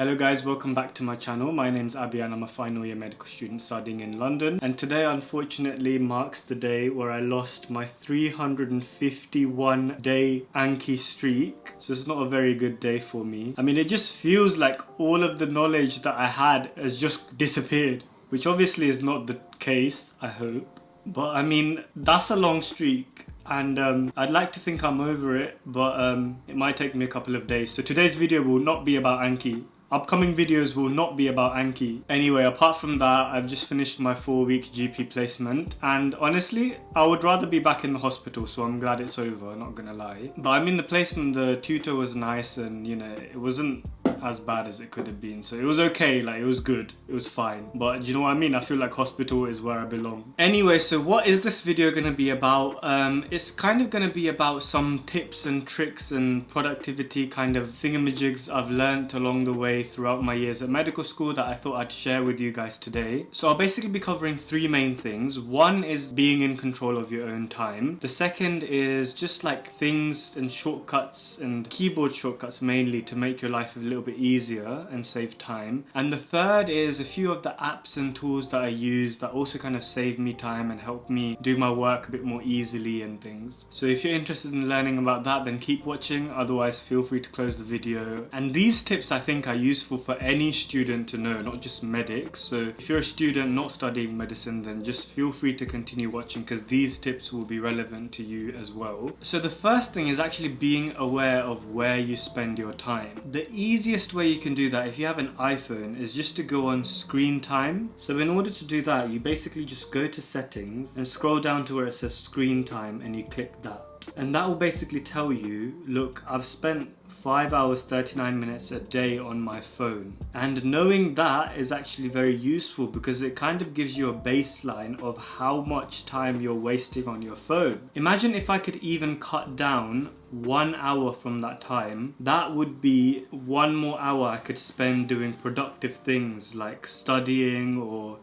Hello guys, welcome back to my channel. My name's Abhiyan. I'm a final year medical student studying in London, and today unfortunately marks the day where I lost my 351 day Anki streak. So it's not a very good day for me. I mean, it just feels like all of the knowledge that I had has just disappeared, which obviously is not the case, I hope. But I mean, that's a long streak. And I'd like to think I'm over it, but it might take me a couple of days. So today's video will not be about Anki. Upcoming videos will not be about Anki. Anyway, apart from that, I've just finished my 4-week GP placement, and honestly, I would rather be back in the hospital, so I'm glad it's over, not gonna lie. But I mean, the placement, the tutor was nice, and you know, it wasn't as bad as it could have been, so it was okay, like it was good, it was fine. But do you know what I mean? I feel like hospital is where I belong. Anyway, so what is this video gonna be about? It's kind of gonna be about some tips and tricks and productivity kind of thingamajigs I've learnt along the way throughout my years at medical school that I thought I'd share with you guys today. So I'll basically be covering 3 main things. One is being in control of your own time. The second is just like things and shortcuts and keyboard shortcuts mainly to make your life a little bit easier and save time. And the third is a few of the apps and tools that I use that also kind of save me time and help me do my work a bit more easily and things. So if you're interested in learning about that, then keep watching, otherwise feel free to close the video. And these tips I think are useful for any student to know, not just medics. So if you're a student not studying medicine, then just feel free to continue watching because these tips will be relevant to you as well. So the first thing is actually being aware of where you spend your time. The easiest way you can do that if you have an iPhone is just to go on screen time. So in order to do that, you basically just go to settings and scroll down to where it says screen time and you click that. And that will basically tell you, look, I've spent 5 hours 39 minutes a day on my phone. And knowing that is actually very useful because it kind of gives you a baseline of how much time you're wasting on your phone. Imagine if I could even cut down 1 hour from that time. That would be 1 more hour I could spend doing productive things like studying or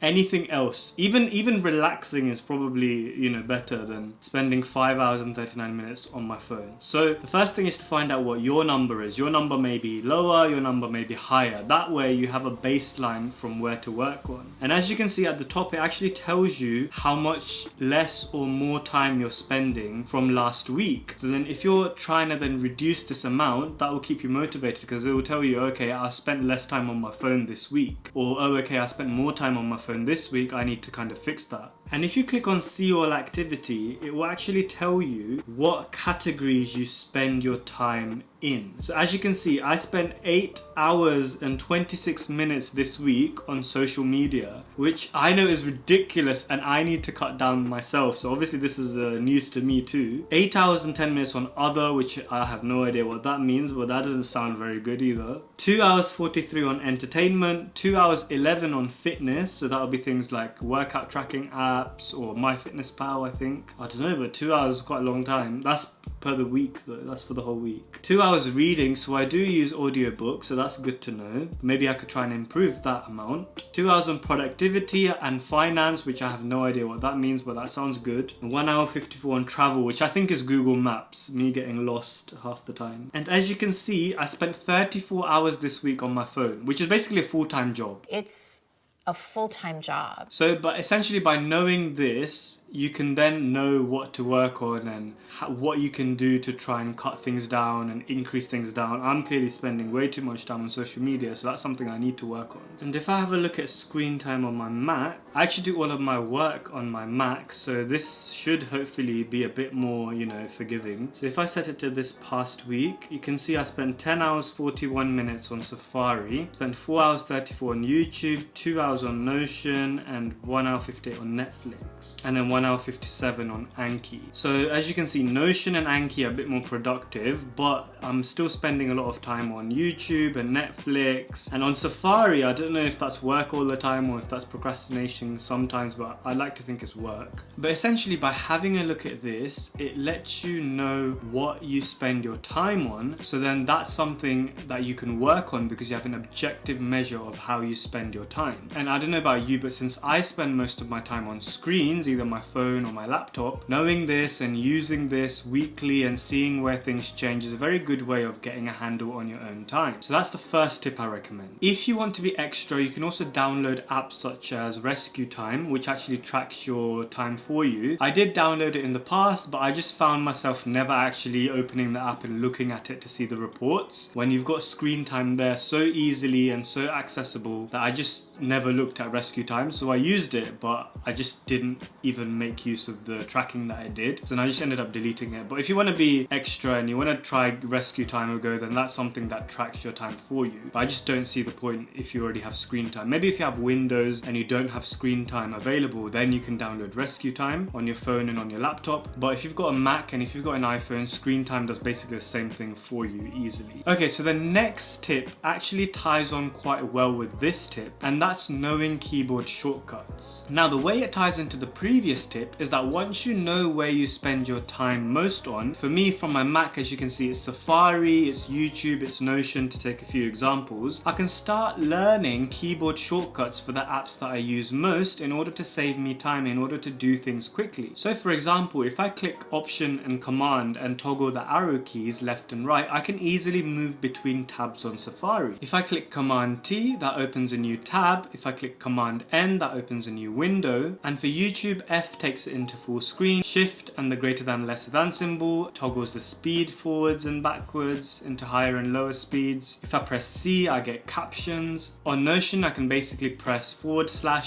anything else. Even relaxing is probably, you know, better than spending 5 hours and 39 minutes on my phone. So the first thing is to find out what your number is. Your number may be lower, your number may be higher. That way you have a baseline from where to work on. And as you can see at the top, it actually tells you how much less or more time you're spending from last week. So then if you're trying to then reduce this amount, that will keep you motivated because it will tell you, okay, I spent less time on my phone this week. Or, oh, okay, I spent more time on my phone this week, I need to kind of fix that. And if you click on see all activity, it will actually tell you what categories you spend your time in. So as you can see, I spent 8 hours and 26 minutes this week on social media, which I know is ridiculous and I need to cut down myself. So obviously this is news to me too. 8 hours and 10 minutes on other, which I have no idea what that means, but that doesn't sound very good either. 2 hours 43 on entertainment, 2 hours 11 on fitness. So that'll be things like workout tracking apps or MyFitnessPal, I think. I don't know, but 2 hours is quite a long time. That's per the week though, that's for the whole week. 2 hours reading, so I do use audiobooks, so that's good to know. Maybe I could try and improve that amount. 2 hours on productivity and finance, which I have no idea what that means, but that sounds good. And 1 hour 54 on travel, which I think is Google Maps, me getting lost half the time. And as you can see, I spent 34 hours this week on my phone, which is basically a full-time job. It's a full-time job. So, but essentially by knowing this, you can then know what to work on and what you can do to try and cut things down and increase things down. I'm clearly spending way too much time on social media, so that's something I need to work on. And if I have a look at screen time on my Mac, I actually do all of my work on my Mac, so this should hopefully be a bit more, you know, forgiving. So if I set it to this past week, you can see I spent 10 hours 41 minutes on Safari, spent 4 hours 34 on YouTube, 2 hours on Notion, and 1 hour 58 on Netflix, and then 1 hour 57 on Anki. So as you can see, Notion and Anki are a bit more productive, but I'm still spending a lot of time on YouTube and Netflix. And on Safari, I don't know if that's work all the time or if that's procrastination sometimes, but I like to think it's work. But essentially by having a look at this, it lets you know what you spend your time on. So then that's something that you can work on because you have an objective measure of how you spend your time. And I don't know about you, but since I spend most of my time on screens, either my phone or my laptop, knowing this and using this weekly and seeing where things change is a very good way of getting a handle on your own time. So that's the first tip I recommend. If you want to be extra, you can also download apps such as Rescue Time, which actually tracks your time for you. I did download it in the past, but I just found myself never actually opening the app and looking at it to see the reports. When you've got screen time there so easily and so accessible that I just never looked at Rescue Time. So I used it, but I just didn't even make use of the tracking that I did. So then I just ended up deleting it. But if you want to be extra and you want to try Rescue Time or Go, then that's something that tracks your time for you. But I just don't see the point if you already have screen time. Maybe if you have Windows and you don't have screen time available, then you can download Rescue Time on your phone and on your laptop. But if you've got a Mac and if you've got an iPhone, screen time does basically the same thing for you easily. Okay, so the next tip actually ties on quite well with this tip, and that's knowing keyboard shortcuts. Now, the way it ties into the previous tip is that once you know where you spend your time most on, for me from my Mac, as you can see, it's Safari, it's YouTube, it's Notion, to take a few examples, I can start learning keyboard shortcuts for the apps that I use most in order to save me time, in order to do things quickly. So for example, if I click Option and Command and toggle the arrow keys left and right, I can easily move between tabs on Safari. If I click Command T, that opens a new tab. If I click Command N, that opens a new window. And for YouTube, F takes it into full screen. Shift and the greater than lesser than symbol toggles the speed forwards and backwards into higher and lower speeds. If I press C, I get captions. On Notion, I can basically press /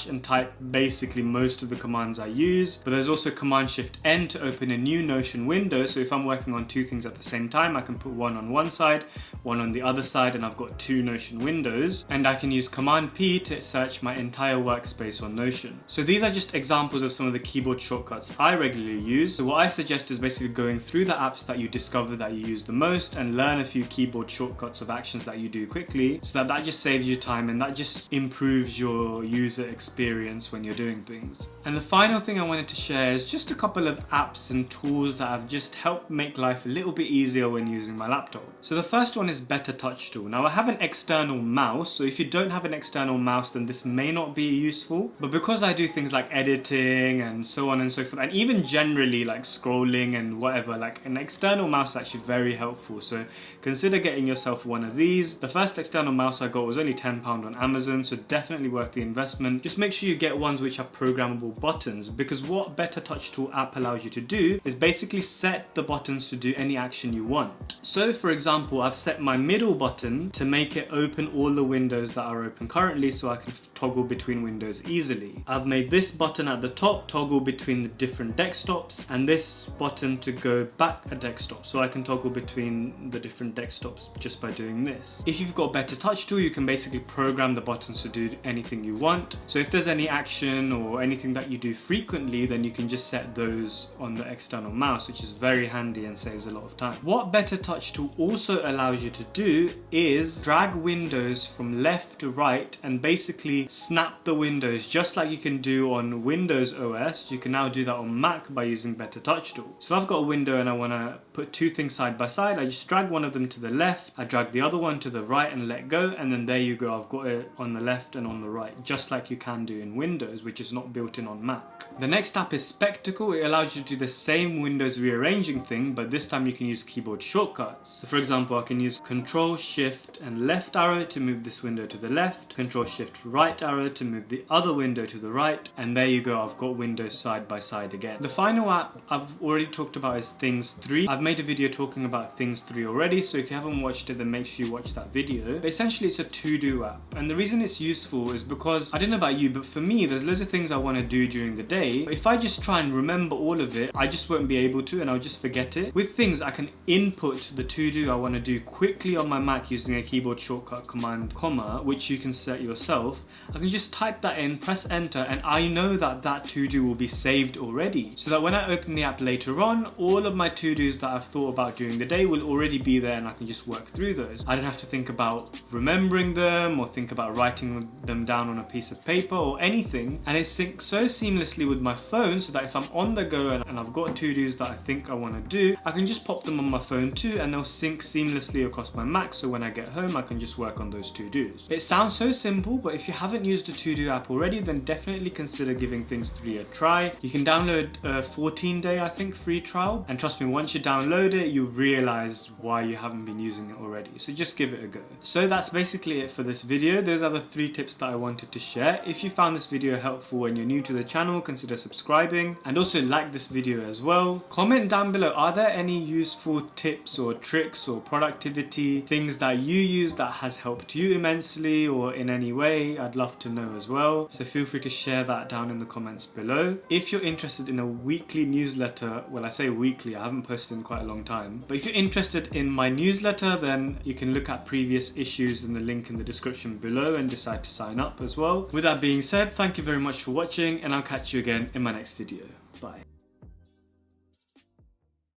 and type basically most of the commands I use. But there's also Command Shift N to open a new Notion window. So if I'm working on two things at the same time, I can put one on one side, one on the other side, and I've got two Notion windows. And I can use Command P to search my entire workspace on Notion. So these are just examples of some of the keyboard shortcuts I regularly use. So what I suggest is basically going through the apps that you discover that you use the most and learn a few keyboard shortcuts of actions that you do quickly, so that just saves you time and that just improves your user experience when you're doing things. And the final thing I wanted to share is just a couple of apps and tools that have just helped make life a little bit easier when using my laptop. So the first one is Better Touch Tool. Now I have an external mouse, so if you don't have an external mouse, then this may not be useful. But because I do things like editing and so on and so forth, and even generally like scrolling and whatever, like an external mouse is actually very helpful. So consider getting yourself one of these. The first external mouse I got was only £10 on Amazon, so definitely worth the investment. Just make sure you get ones which have programmable buttons, because what Better Touch Tool app allows you to do is basically set the buttons to do any action you want. So for example, I've set my middle button to make it open all the windows that are open currently, so I can toggle between windows easily. I've made this button at the top toggle between the different desktops, and this button to go back a desktop, so I can toggle between the different desktops just by doing this. If you've got Better Touch Tool, you can basically program the buttons to do anything you want. So if there's any action or anything that you do frequently, then you can just set those on the external mouse, which is very handy and saves a lot of time. What Better Touch Tool also allows you to do is drag windows from left to right and basically snap the windows, just like you can do on Windows OS. You can now do that on Mac by using Better Touch Tool. So if I've got a window and I want to put two things side by side, I just drag one of them to the left, I drag the other one to the right and let go, and then there you go, I've got it on the left and on the right, just like you can do in Windows, which is not built in on Mac. The next app is Spectacle. It allows you to do the same Windows rearranging thing, but this time you can use keyboard shortcuts. So for example, I can use Control Shift and left arrow to move this window to the left, Control Shift right arrow to move the other window to the right, and there you go, I've got windows side by side again. The final app I've already talked about is Things 3. I've made a video talking about Things 3 already, so if you haven't watched it, then make sure you watch that video. But essentially it's a to-do app, and the reason it's useful is because, I don't know about you, but for me, there's loads of things I want to do during the day. If I just try and remember all of it, I just won't be able to, and I'll just forget it. With Things, I can input the to-do I want to do quickly on my Mac using a keyboard shortcut command, comma, which you can set yourself. I can just type that in, press enter, and I know that that to-do will be saved already, so that when I open the app later on, all of my to-dos that I've thought about during the day will already be there, and I can just work through those. I don't have to think about remembering them or think about writing them down on a piece of paper or anything. And it syncs so seamlessly with my phone, so that if I'm on the go and I've got to-dos that I think I want to do, I can just pop them on my phone too, and they'll sync seamlessly across my Mac, so when I get home I can just work on those to-dos. It sounds so simple, but if you haven't used a to-do app already, then definitely consider giving Things 3 a try. You can download a 14-day, I think, free trial, and trust me, once you download it, you realize why you haven't been using it already. So just give it a go. So that's basically it for this video. Those are the 3 tips that I wanted to share. If you found this video helpful and you're new to the channel, consider subscribing, and also like this video as well. Comment down below, are there any useful tips or tricks or productivity things that you use that has helped you immensely or in any way? I'd love to know as well. So feel free to share that down in the comments below. If you're interested in a weekly newsletter, well, I say weekly, I haven't posted in quite a long time, but if you're interested in my newsletter, then you can look at previous issues in the link in the description below and decide to sign up as well. With that being said, thank you very much for watching, and I'll catch you again in my next video. Bye.